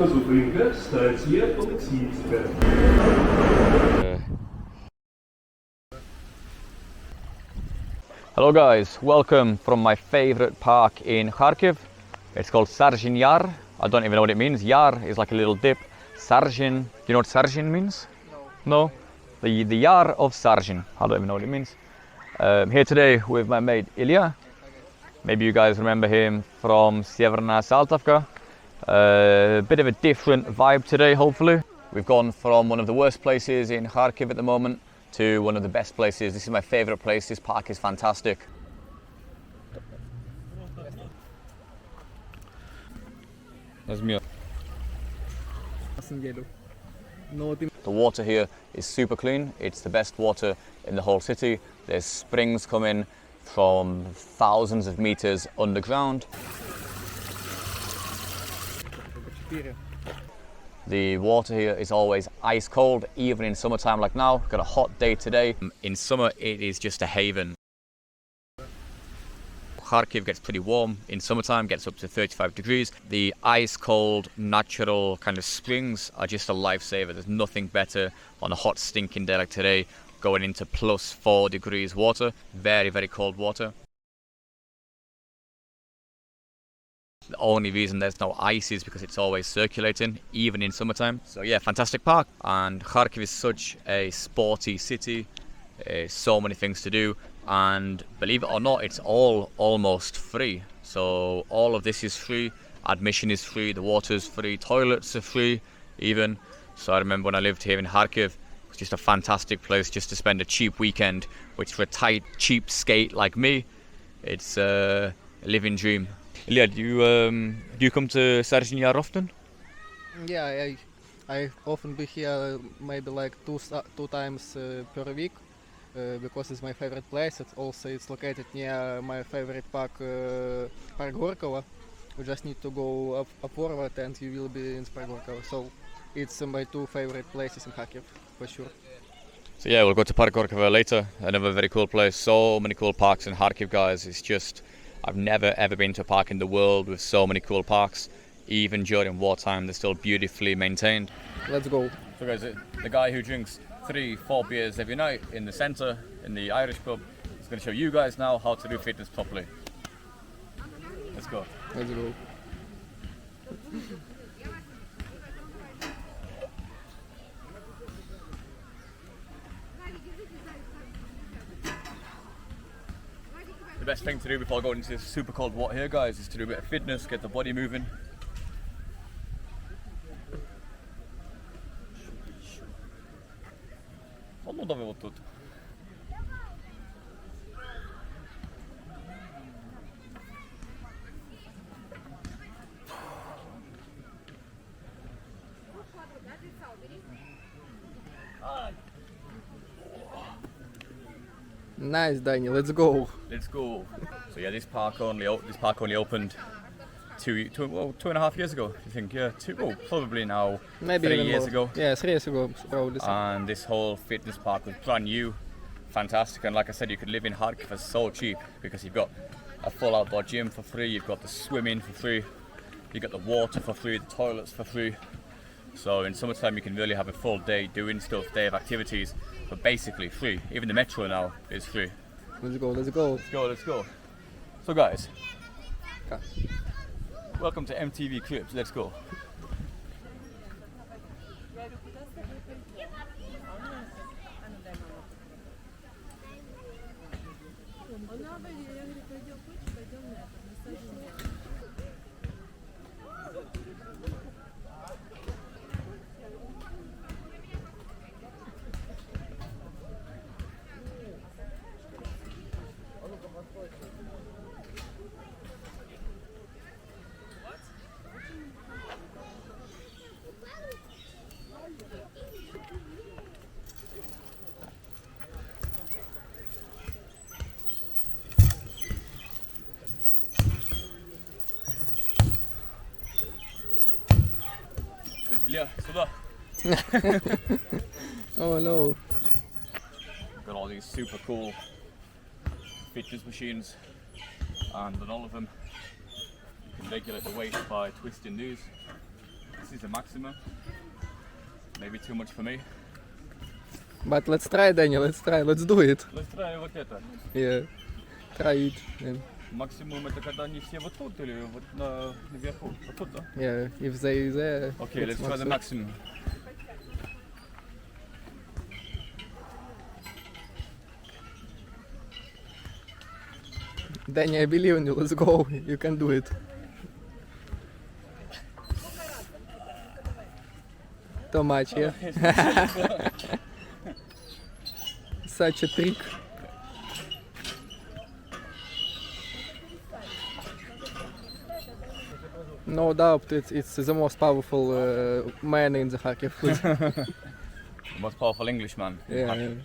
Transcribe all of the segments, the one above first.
Наступна зупинка – станція Олексіївська. Hello guys, welcome from my favorite park in Kharkiv. It's called Sarzhin Yar. I don't even know what it means. Yar is like a little dip. Sarzhin, do you know what Sarzhin means? No. The Yar of Sarzhin. I don't even know what it means. Here today with my mate Ilya. Maybe you guys remember him from Sjeverna Saltavka. A bit of a different vibe today, hopefully. We've gone from one of the worst places in Kharkiv at the moment to one of the best places. This is my favorite place. This park is fantastic. The water here is super clean. It's the best water in the whole city. There's springs coming from thousands of meters underground. The water here is always ice cold, even in summertime like now. Got a hot day today. In summer, it is just a haven. Kharkiv gets pretty warm. In summertime, gets up to 35 degrees. The ice cold, natural kind of springs are just a lifesaver. There's nothing better on a hot, stinking day like today, going into plus 4 degrees water. Very, very cold water. The only reason there's no ice is because it's always circulating, even in summertime. So yeah, fantastic park. And Kharkiv is such a sporty city. So many things to do. And believe it or not, it's all almost free. So all of this is free. Admission is free, the water is free, toilets are free even. So I remember when I lived here in Kharkiv, it was just a fantastic place just to spend a cheap weekend, which for a tight, cheap skate like me, it's a living dream. Ilya, do you come to Sarzhin Yar often? Yeah, I often be here maybe like two times per week because it's my favorite place. It's located near my favorite park, Park Gorkova. You just need to go up forward and you will be in Park Gorkova. So it's my two favorite places in Kharkiv for sure. So yeah, we'll go to Park Gorkova later. Another very cool place. So many cool parks in Kharkiv, guys. It's just, I've never ever been to a park in the world with so many cool parks. Even during wartime, they're still beautifully maintained. Let's go. So guys, the guy who drinks 3-4 beers every night in the centre, in the Irish pub, is going to show you guys now how to do fitness properly. Let's go. Let's go. The best thing to do before going into this super cold water here, guys, is to do a bit of fitness, get the body moving. Холодно вот тут. Nice, Danny. Let's go. Let's go. So yeah, this park only opened two and a half years ago. I think probably now Maybe 3 even years more. ago. Yeah, 3 years ago probably. And this whole fitness park was brand new, fantastic. And like I said, you could live in Kharkiv for so cheap because you've got a full outdoor gym for free, you've got the swimming for free, you've got the water for free, the toilets for free. So in summertime you can really have a full day doing stuff, day of activities, but basically free. Even the metro now is free. Let's go, let's go. Let's go, let's go. So guys, welcome to MTV Clips, let's go. Ilya, сюда. Oh no. Got all these super cool fitness machines, and on all of them you can regulate the weight by twisting these. This is the maximum. Maybe too much for me. But let's try, Daniel, let's try, let's do it. Let's try вот это. Yeah, try it. Yeah, Максимум это когда они все вот тут или вот наверху? Вот тут, да? yeah, if they there. Okay, let's try the maximum. maximum. Danny, I believe in you, let's go, you can do it. Too much, yeah? Such a trick. No doubt, it's the most powerful man in the Kharkiv. The most powerful Englishman. Yeah, yeah.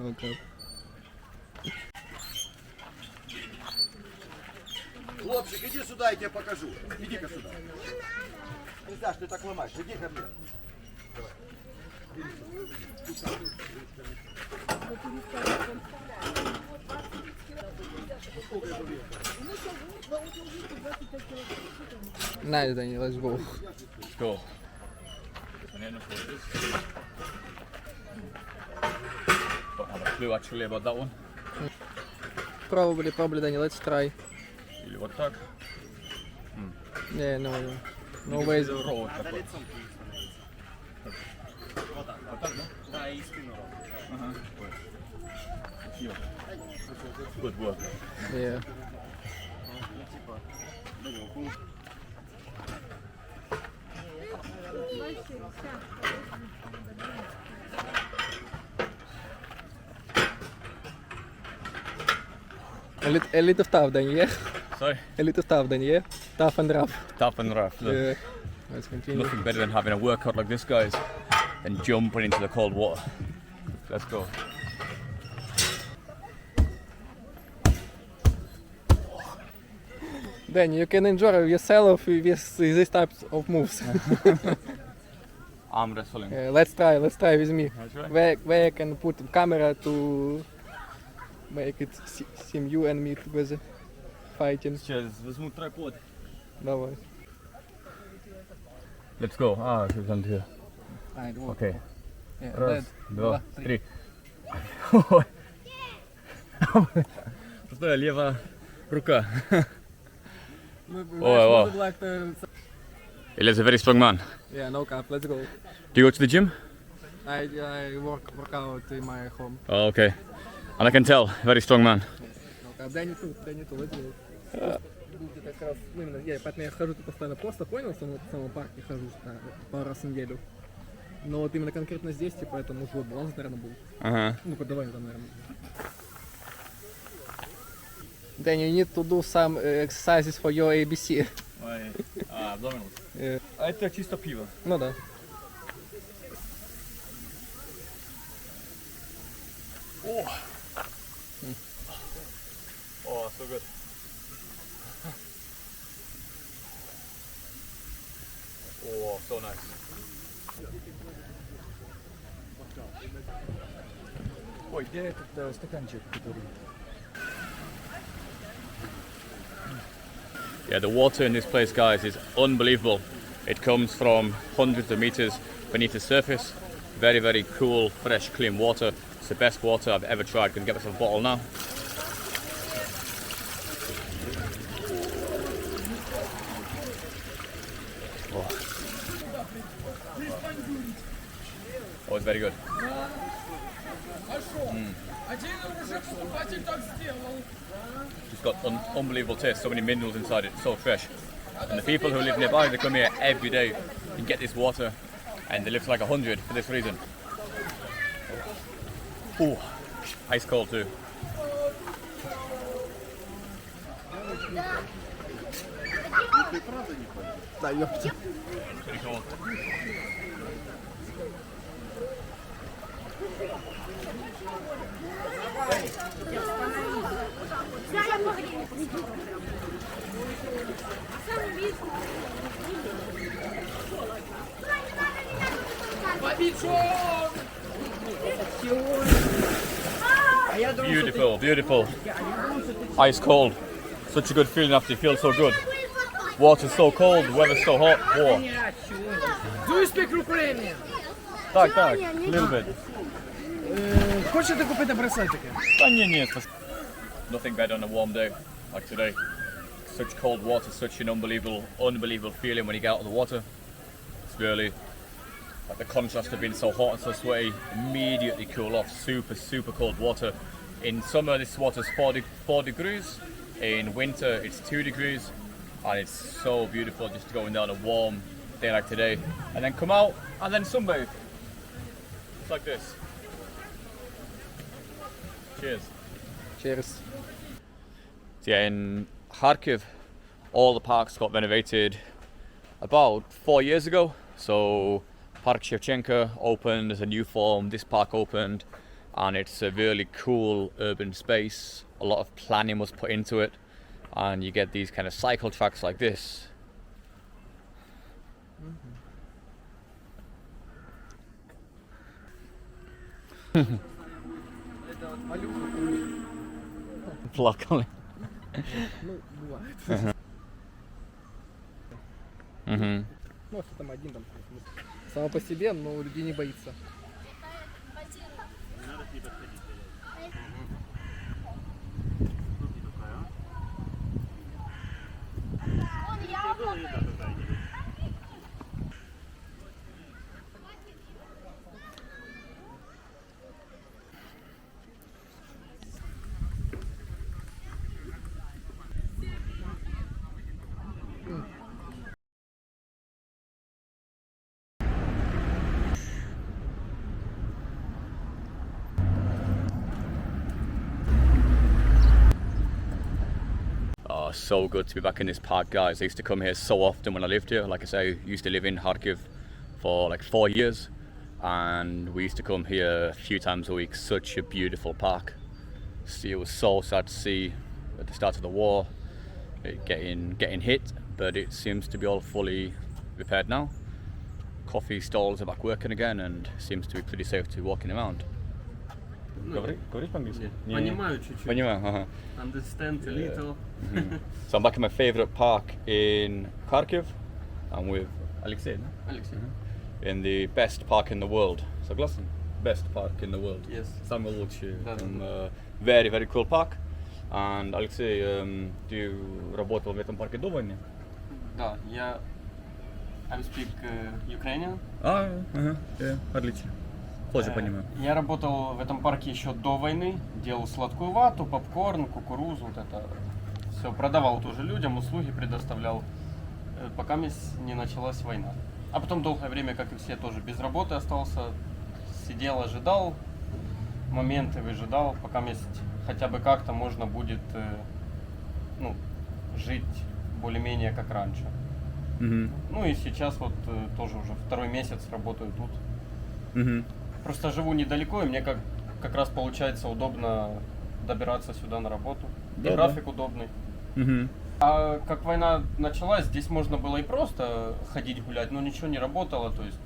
Okay. Хлопчик, иди сюда, я тебе покажу. Иди-ка сюда. Нельзя, что ты так ломаешь. Иди ко мне. Nice, Danny, let's go. Let's go. I don't have a clue actually about that one. Probably, Danny, let's try. Или вот так. Yeah, no ways. Ровно такой. Вот так, да? Да, и спину ровно. Ага. Good work. Yeah. A little tough, Danny, yeah? Sorry? A little tough, Danny, yeah? Tough and rough. Tough and rough. Look. Yeah. Let's continue. Nothing better than having a workout like this, guys, than jumping into the cold water. Let's go. Danny, you can enjoy yourself with these types of moves. Arm wrestling. Yeah, let's try with me. That's right. Where I can put camera to make it seem you and me together fighting. Сейчас возьму трипод. Давай. Let's go. She's on here. Okay. Раз, два, три. Пустая левая рука. Oh, wow. Eli's a very strong man. Yeah, no cap, let's go. Do you go to the gym? I work out in my home. Oh, okay. And I can tell, very strong man. No cap, Danny too, let's go. Как раз, именно, поэтому я хожу постоянно, просто понял, в самом парке хожу пару раз в неделю. Но вот именно конкретно здесь, типа, это мужской баланс, наверное, был. Ага. Ну-ка, давай там, наверное. Then you need to do some exercises for your ABC. Abdominals. Yeah. А это чисто пиво. Ну да. Oh, so good. Oh, so nice. Ой, где этот стаканчик, который... Yeah, the water in this place, guys, is unbelievable. It comes from hundreds of meters beneath the surface. Very, very cool, fresh, clean water. It's the best water I've ever tried. Can get myself a bottle now. Oh, it's very good. It's got unbelievable taste, so many minerals inside it, so fresh. And the people who live nearby, they come here every day and get this water, and they live like 100 for this reason. Oh, ice cold too. Pretty cool. Beautiful, beautiful. Ice cold. Such a good feeling after you feel so good. Water's so cold, weather's so hot. Whoa. Do you speak Ukrainian? Так, a little bit. Хочете купити браслетики? Та ні. Nothing better on a warm day like today. Such cold water, such an unbelievable feeling when you get out of the water. It's really like the contrast of being so hot and so sweaty, immediately cool off. Super cold water. In summer this water's 4 degrees. In winter it's 2 degrees. And it's so beautiful just going down a warm day like today. And then come out and then sunbathe. It's like this. Cheers. Cheers. Yeah, in Kharkiv, all the parks got renovated about 4 years ago. So Park Shevchenko opened as a new form, this park opened, and it's a really cool urban space. A lot of planning was put into it, and you get these kind of cycle tracks like this. Плакали. Ну, бывает. Ну, что там один там. Само по себе, но людей не боится. Oh, so good to be back in this park, guys. I used to come here so often when I lived here. Like I say, I used to live in Kharkiv for like 4 years, and we used to come here a few times a week. Such a beautiful park. See, it was so sad to see at the start of the war it getting hit, but it seems to be all fully repaired now. Coffee stalls are back working again, and seems to be pretty safe to be walking around. Говоришь по-английски? Понимаю чуть-чуть. Понимаю, ага. Understand a little. So I'm back in my favorite park in Kharkiv. I'm with Alexei, no? Алексей. In the best park in the world. Согласен? Best park in the world. Yes. Самый лучший. Да. Very cool park. And Alexei, ты работал в этом парке до войны? Да, я I speak Ukrainian. Отлично. Тоже понимаю. Я работал в этом парке еще до войны, делал сладкую вату, попкорн, кукурузу, вот это все продавал тоже людям, услуги предоставлял, пока не началась война. А потом долгое время, как и все, тоже без работы остался, сидел, ожидал, моменты выжидал, пока хотя бы как-то можно будет жить более-менее как раньше. Ну и сейчас вот тоже уже 2-й месяц работаю тут. Просто живу недалеко, и мне как раз получается удобно добираться сюда на работу. И график удобный. А как война началась, здесь можно было и просто ходить гулять, но ничего не работало, то есть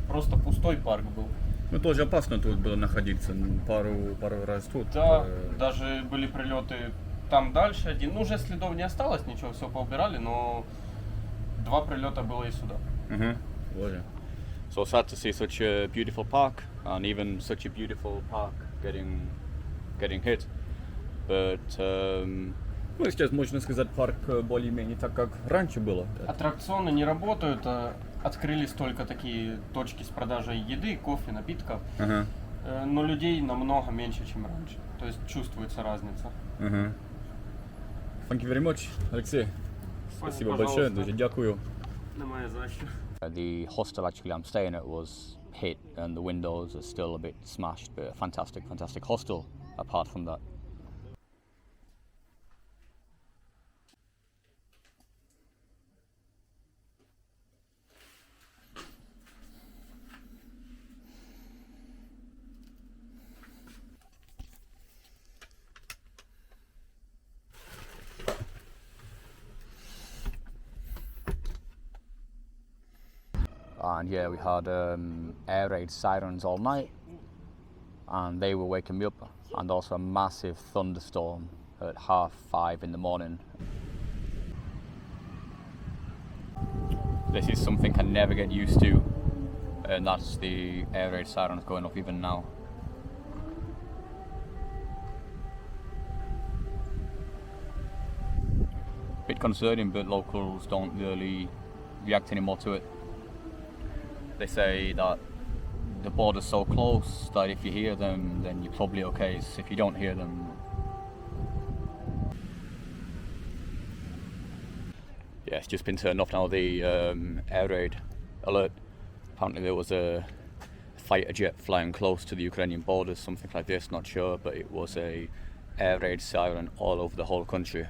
просто пустой парк был. Ну тоже опасно тут было находиться, пару раз тут. Да, даже были прилеты там дальше один. Ну уже следов не осталось, ничего, все поубирали, но 2 прилета было и сюда. Боже. So sad to see such a beautiful park, and even such a beautiful park getting hit. But ну, сейчас можно сказать, парк более-менее так, как раньше было. Аттракционы не работают, открылись только такие точки с продажей еды, кофе, напитков. Но людей намного меньше, чем раньше. То есть чувствуется разница. Thank you very much, Alexei. Спасибо большое, дуже дякую. Немає за що. The hostel actually I'm staying at was hit and the windows are still a bit smashed, but a fantastic hostel apart from that. And yeah, we had air raid sirens all night, and they were waking me up, and also a massive thunderstorm at 5:30 in the morning. This is something I never get used to, and that's the air raid sirens going off even now. Bit concerning, but locals don't really react anymore to it. They say that the border's so close that if you hear them, then you're probably okay. So if you don't hear them, yeah, it's just been turned off now, the air raid alert. Apparently there was a fighter jet flying close to the Ukrainian borders, something like this, not sure, but it was a air raid siren all over the whole country.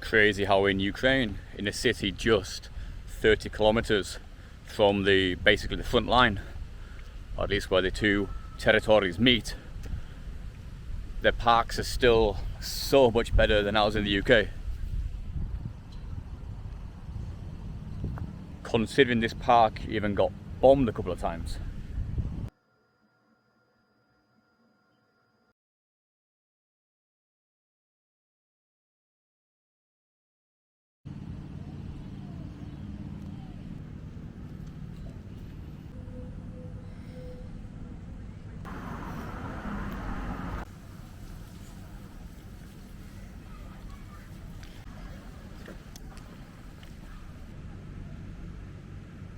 Crazy how in Ukraine, in a city just 30 kilometers from basically the front line, or at least where the two territories meet, their parks are still so much better than ours in the UK. Considering this park even got bombed a couple of times.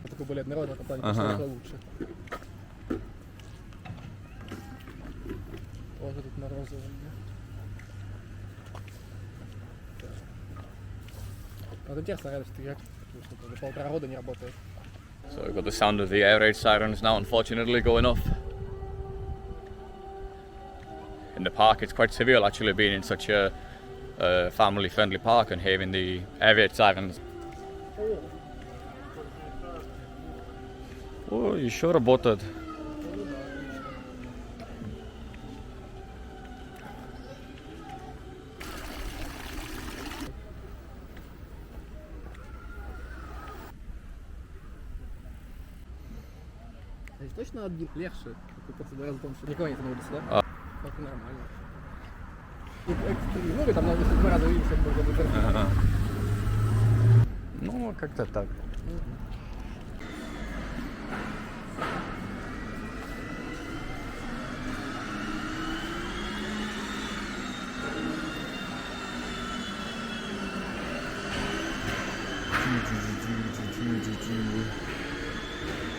Такой более однородный, в плане, Ага. что лучше. Тоже тут на розовом. Вот интересно, рядом, что я уже 1,5 года не работает. So we've got the sound of the air raid sirens now, unfortunately, going off. In the park, it's quite surreal actually being in such a family-friendly park and hearing the air raid sirens. О, еще работает. Здесь точно один легче. Просто 2 раза, потому что никого нет на улице, да? Это нормально. Ну, или там, если 2 раза видишь, это можно будет. Ага. Ну, как-то так.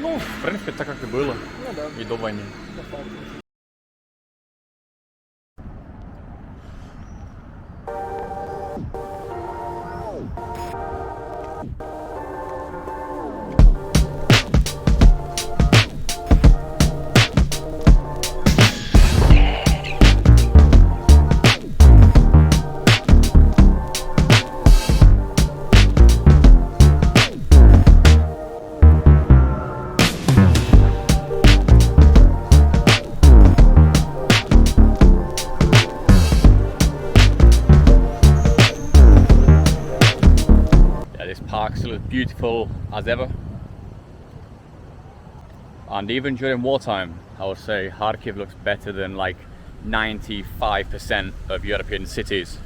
Ну, в принципе, так как и было. Ну да, И до войны. по факту. Park still as beautiful as ever, and even during wartime I would say Kharkiv looks better than like 95% of European cities.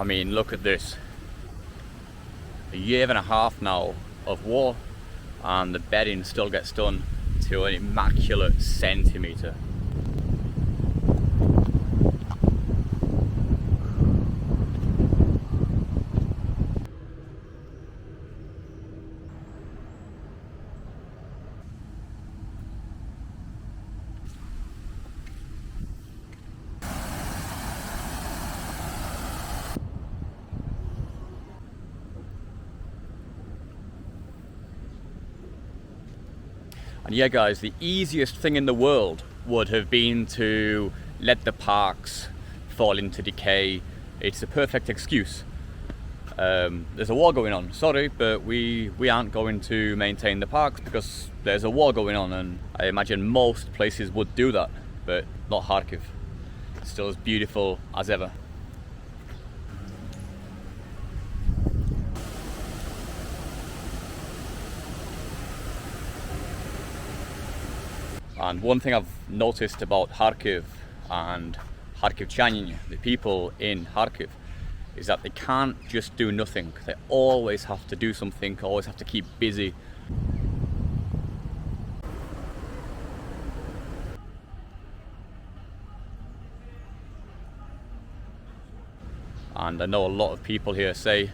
I mean, look at this. A year and a half now of war, and the bedding still gets done to an immaculate centimetre. And yeah guys, the easiest thing in the world would have been to let the parks fall into decay. It's a perfect excuse. There's a war going on, sorry, but we aren't going to maintain the parks because there's a war going on, and I imagine most places would do that, but not Kharkiv. It's still as beautiful as ever. And one thing I've noticed about Kharkiv and Kharkivchani, the people in Kharkiv, is that they can't just do nothing. They always have to do something, always have to keep busy. And I know a lot of people here say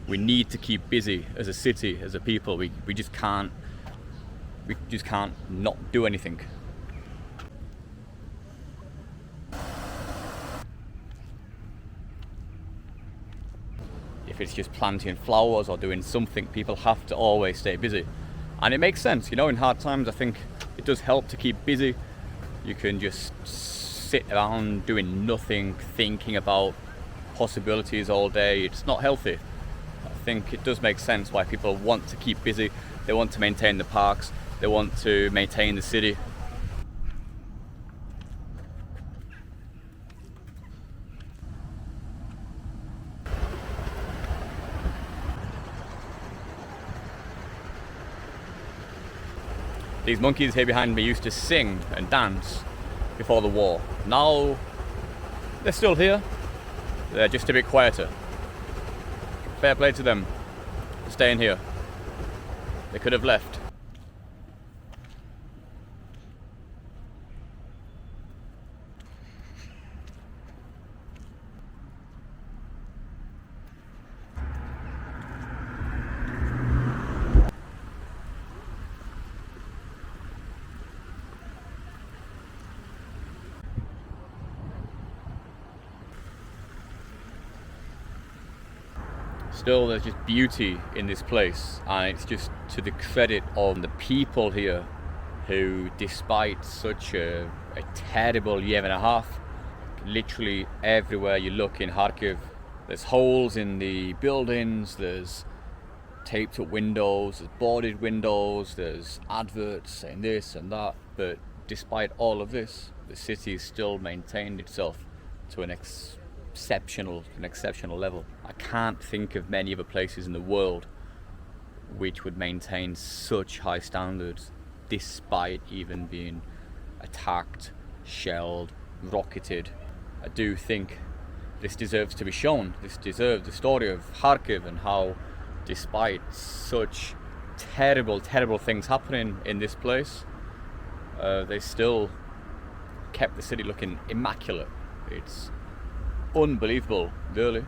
we need to keep busy as a city, as a people. We just can't not do anything. If it's just planting flowers or doing something, people have to always stay busy. And it makes sense, you know, in hard times I think it does help to keep busy. You can just sit around doing nothing, thinking about possibilities all day. It's not healthy. I think it does make sense why people want to keep busy. They want to maintain the parks, they want to maintain the city. These monkeys here behind me used to sing and dance before the war. Now they're still here, they're just a bit quieter. Fair play to them for staying here. They could have left. Still, there's just beauty in this place, and it's just to the credit of the people here who, despite such a terrible year and a half, literally everywhere you look in Kharkiv, there's holes in the buildings, there's taped up windows, there's boarded windows, there's adverts saying this and that, but despite all of this, the city still maintained itself to an exceptional level. I can't think of many other places in the world which would maintain such high standards despite even being attacked, shelled, rocketed. I do think this deserves to be shown. This deserves the story of Kharkiv and how, despite such terrible things happening in this place, they still kept the city looking immaculate. It's unbelievable, really.